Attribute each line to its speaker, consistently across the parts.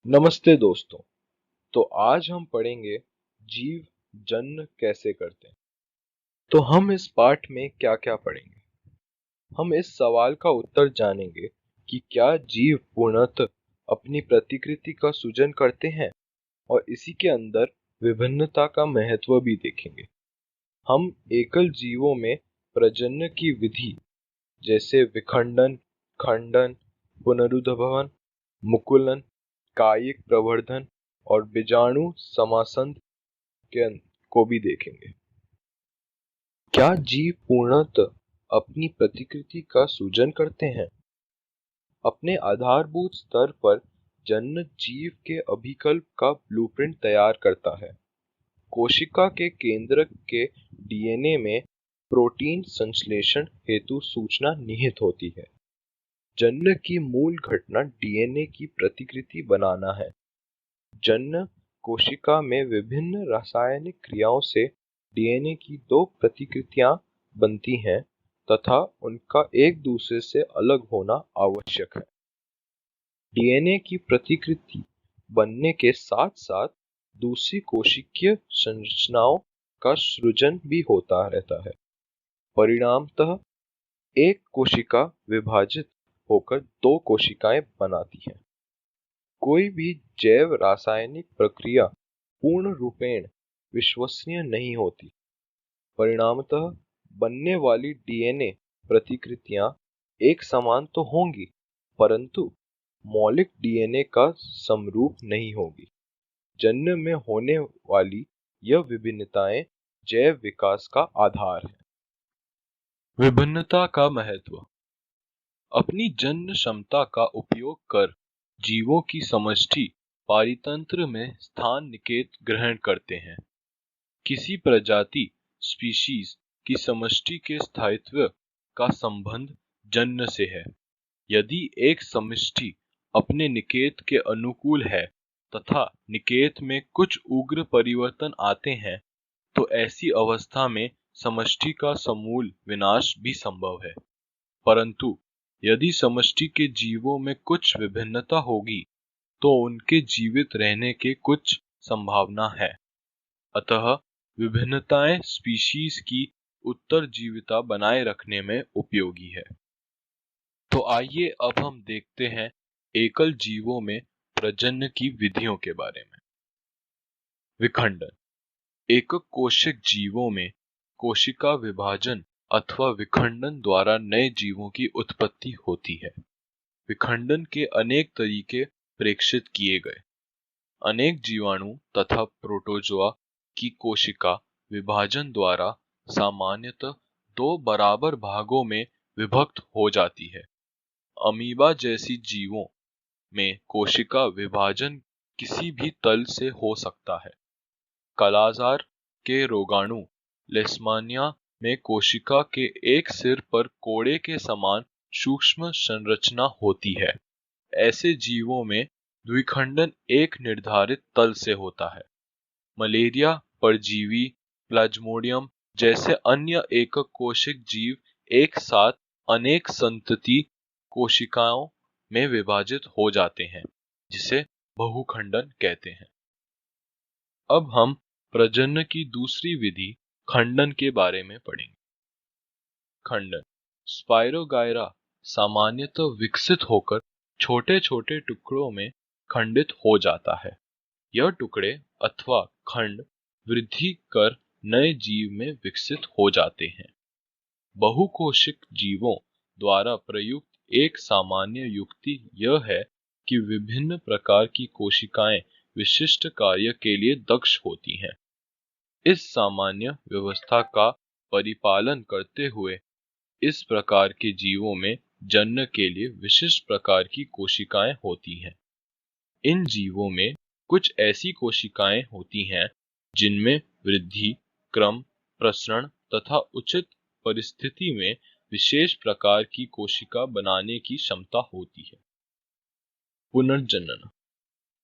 Speaker 1: नमस्ते दोस्तों। तो आज हम पढ़ेंगे जीव जन्म कैसे करते हैं। तो हम इस पाठ में क्या क्या पढ़ेंगे। हम इस सवाल का उत्तर जानेंगे कि क्या जीव पूर्णतः अपनी प्रतिकृति का सृजन करते हैं, और इसी के अंदर विभिन्नता का महत्व भी देखेंगे। हम एकल जीवों में प्रजनन की विधि जैसे विखंडन, खंडन, पुनरुद्भवन, मुकुलन, कायिक प्रवर्धन और बीजाणु समासंध को भी देखेंगे। क्या जीव पूर्णतः अपनी प्रतिकृति का सृजन करते हैं? अपने आधारभूत स्तर पर जन्म जीव के अभिकल्प का ब्लूप्रिंट तैयार करता है। कोशिका के केंद्र के डीएनए में प्रोटीन संश्लेषण हेतु सूचना निहित होती है। जन्म की मूल घटना डीएनए की प्रतिकृति बनाना है। जन्म कोशिका में विभिन्न रासायनिक क्रियाओं से डीएनए की दो प्रतिकृतियां बनती हैं तथा उनका एक दूसरे से अलग होना आवश्यक है। डीएनए की प्रतिकृति बनने के साथ साथ दूसरी कोशिकीय संरचनाओं का सृजन भी होता रहता है। परिणामतः एक कोशिका विभाजित होकर दो कोशिकाएं बनाती है। कोई भी जैव रासायनिक प्रक्रिया पूर्ण रूपेण विश्वसनीय नहीं होती। परिणामतः बनने वाली डीएनए प्रतिकृतियां एक समान तो होंगी, परंतु मौलिक डीएनए का समरूप नहीं होगी। जन्म में होने वाली यह विभिन्नताएं जैव विकास का आधार है। विभिन्नता का महत्व। अपनी जन्म क्षमता का उपयोग कर जीवों की समष्टि पारितंत्र में स्थान निकेत ग्रहण करते हैं। किसी प्रजाति स्पीशीज की समष्टि के स्थायित्व का संबंध जन्म से है। यदि एक समष्टि अपने निकेत के अनुकूल है तथा निकेत में कुछ उग्र परिवर्तन आते हैं, तो ऐसी अवस्था में समष्टि का समूल विनाश भी संभव है। परंतु यदि समष्टि के जीवों में कुछ विभिन्नता होगी, तो उनके जीवित रहने के कुछ संभावना है। अतः विभिन्नताएं स्पीशीज की उत्तरजीविता बनाए रखने में उपयोगी है। तो आइए अब हम देखते हैं एकल जीवों में प्रजनन की विधियों के बारे में। विखंडन। एकक कोशिक जीवों में कोशिका विभाजन अथवा विखंडन द्वारा नए जीवों की उत्पत्ति होती है। विखंडन के अनेक तरीके प्रेक्षित किए गए। अनेक जीवाणु तथा प्रोटोजोआ की कोशिका विभाजन द्वारा सामान्यतः दो बराबर भागों में विभक्त हो जाती है। अमीबा जैसी जीवों में कोशिका विभाजन किसी भी तल से हो सकता है। कालाजार के रोगाणु लेशमानिया में कोशिका के एक सिर पर कोड़े के समान सूक्ष्म संरचना होती है। ऐसे जीवों में द्विखंडन एक निर्धारित तल से होता है। मलेरिया परजीवी प्लाज्मोडियम जैसे अन्य एकक कोशिक जीव एक साथ अनेक संतति कोशिकाओं में विभाजित हो जाते हैं, जिसे बहुखंडन कहते हैं। अब हम प्रजनन की दूसरी विधि खंडन के बारे में पढ़ेंगे। खंडन। स्पाइरोगायरा सामान्यतः विकसित होकर छोटे छोटे टुकड़ों में खंडित हो जाता है। यह टुकड़े अथवा खंड वृद्धि कर नए जीव में विकसित हो जाते हैं। बहुकोशिक जीवों द्वारा प्रयुक्त एक सामान्य युक्ति यह है कि विभिन्न प्रकार की कोशिकाएं विशिष्ट कार्य के लिए दक्ष होती हैं। इस सामान्य व्यवस्था का परिपालन करते हुए इस प्रकार के जीवों में जन्म के लिए विशिष्ट प्रकार की कोशिकाएं होती हैं। इन जीवों में कुछ ऐसी कोशिकाएं होती हैं जिनमें वृद्धि, क्रम, प्रसरण तथा उचित परिस्थिति में विशेष प्रकार की कोशिका बनाने की क्षमता होती है। पुनर्जनन।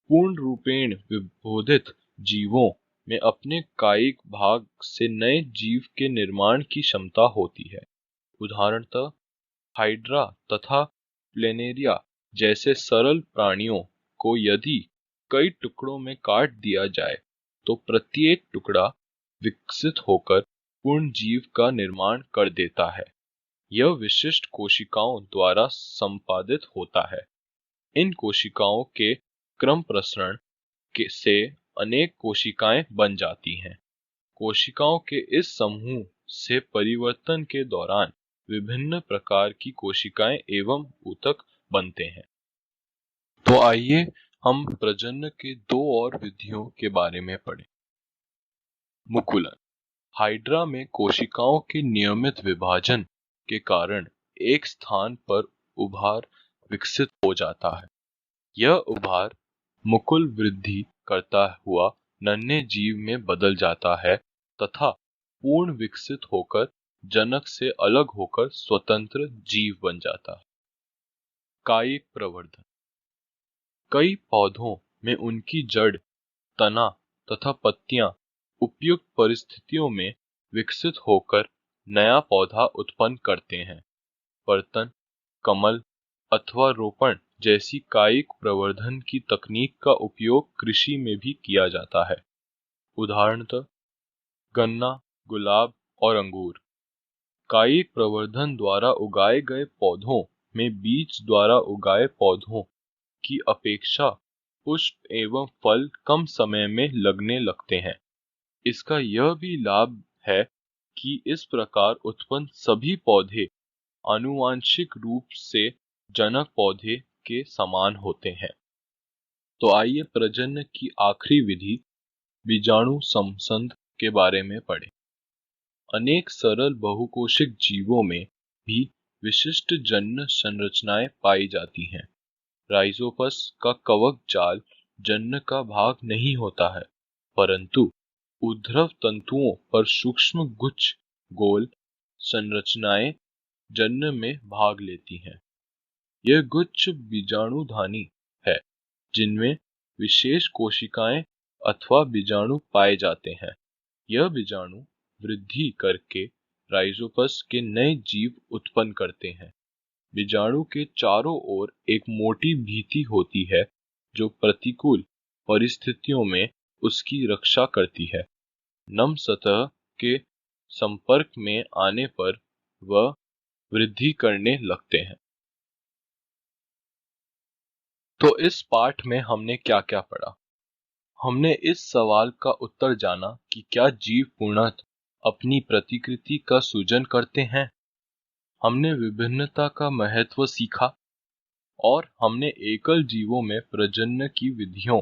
Speaker 1: पूर्ण रूपेण विभोधित जीवों में अपने कायिक भाग से नए जीव के निर्माण की क्षमता होती है। उदाहरणतः हाइड्रा तथा प्लेनेरिया जैसे सरल प्राणियों को यदि कई टुकड़ों में काट दिया जाए तो प्रत्येक टुकड़ा विकसित होकर पूर्ण जीव का निर्माण कर देता है। यह विशिष्ट कोशिकाओं द्वारा संपादित होता है। इन कोशिकाओं के क्रम प्रसरण से अनेक कोशिकाएं बन जाती हैं। कोशिकाओं के इस समूह से परिवर्तन के दौरान विभिन्न प्रकार की कोशिकाएं एवं ऊतक बनते हैं। तो आइए हम प्रजनन के दो और विधियों के बारे में पढ़ें। मुकुलन। हाइड्रा में कोशिकाओं के नियमित विभाजन के कारण एक स्थान पर उभार विकसित हो जाता है। यह उभार मुकुल वृद्धि करता हुआ नन्हे जीव में बदल जाता है तथा पूर्ण विकसित होकर जनक से अलग होकर स्वतंत्र जीव बन जाता है। कायिक प्रवर्धन। कई पौधों में उनकी जड़, तना तथा पत्तियां उपयुक्त परिस्थितियों में विकसित होकर नया पौधा उत्पन्न करते हैं। पर्तन, कमल अथवा रोपण जैसी कायिक प्रवर्धन की तकनीक का उपयोग कृषि में भी किया जाता है। उदाहरणतः गन्ना, गुलाब और अंगूर। कायिक प्रवर्धन द्वारा उगाए गए पौधों में बीज द्वारा उगाए पौधों की अपेक्षा पुष्प एवं फल कम समय में लगने लगते हैं। इसका यह भी लाभ है कि इस प्रकार उत्पन्न सभी पौधे आनुवांशिक रूप से जनक पौधे के समान होते हैं। तो आइए प्रजनन की आखिरी विधि बीजाणु समसंध के बारे में पढ़ें। अनेक सरल बहुकोशिक जीवों में भी विशिष्ट जन्य संरचनाएं पाई जाती हैं। राइजोपस का कवक जाल जन्य का भाग नहीं होता है, परंतु ऊर्ध्व तंतुओं पर सूक्ष्म गुच्छ गोल संरचनाएं जन्य में भाग लेती हैं। यह गुच्छ बीजाणुधानी है, जिनमें विशेष कोशिकाएं अथवा बीजाणु पाए जाते हैं। यह बीजाणु वृद्धि करके राइजोपस के नए जीव उत्पन्न करते हैं। बीजाणु के चारों ओर एक मोटी भित्ति होती है जो प्रतिकूल परिस्थितियों में उसकी रक्षा करती है। नम सतह के संपर्क में आने पर वह वृद्धि करने लगते हैं। तो इस पाठ में हमने क्या क्या पढ़ा? हमने इस सवाल का उत्तर जाना कि क्या जीव पूर्णतः अपनी प्रतिकृति का सृजन करते हैं। हमने विभिन्नता का महत्व सीखा और हमने एकल जीवों में प्रजनन की विधियों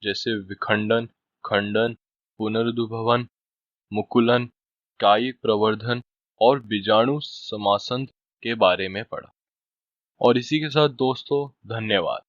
Speaker 1: जैसे विखंडन, खंडन, पुनरुद्भवन, मुकुलन, कायिक प्रवर्धन और बीजाणु समासंध के बारे में पढ़ा। और इसी के साथ दोस्तों, धन्यवाद।